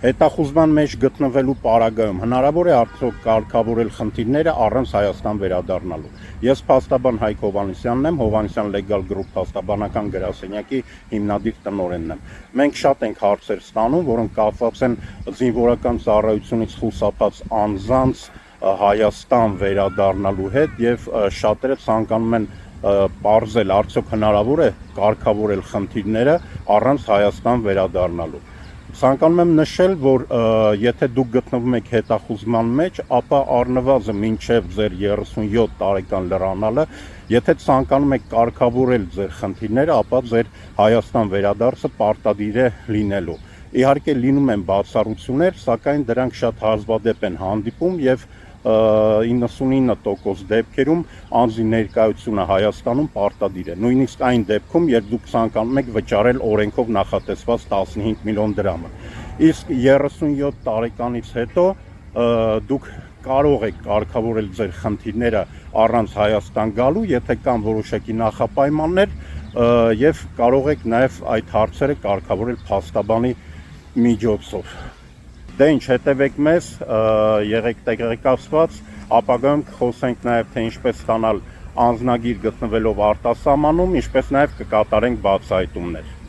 Հետախուզման մեջ գտնվելու պարագայում հնարավոր է արդյոք կարգավորել խնդիրները առանց Հայաստան վերադառնալու։ Ես փաստաբան Հայկ Հովհաննիսյանն եմ, Հովհաննիսյան Legal Group փաստաբանական գրասենյակի հիմնադիր տնօրենն եմ։ Մենք շատ ենք հարցեր ստանում, որոնք կապված են զինվորական ծառայությունից խուսափած անձանց Հայաստան վերադառնալու հետ եւ շատերը ցանկանում են պարզել արդյոք հնարավոր է կարգավորել խնդիրները առանց Հայաստան վերադառնալու։ Ցանկանում եմ նշել, որ եթե դուք գտնվում եք հետախուզման մեջ, ապա առնվազն մինչև ձեր 37 տարեկան լրանալը, եթե ցանկանում եք կարգավորել ձեր խնդիրները, ապա ձեր Հայաստան վերադարձը պարտադիր է լինելու։ Իհարկե լինում են բացառություններ, սակայն դրանք շատ հազվադեպ են հանդիպում եւ 99% դեպքերում անձի ներկայությունը Հայաստանում պարտադիր է։ Նույնիսկ այն դեպքում, երբ դուք ցանկանում եք վճարել օրենքով նախատեսված 15 միլիոն դրամը։ Իսկ 37 տարեկանից հետո դուք կարող եք կարգավորել ձեր խնդիրները առանց Հայաստան գալու, եթե կան որոշակի նախապայմաններ եւ կարող եք նաեւ այդ հարցերը կարգավորել փաստաբանի միջոցով։ Դե ինչ, հետևեք մեզ, եղեք տեղեկացված, ապագայում կխոսենք նաև թե ինչպես ստանալ անձնագիր գտնվելով արտասահմանում, ինչպես նաև կկատարենք բացահայտումներ։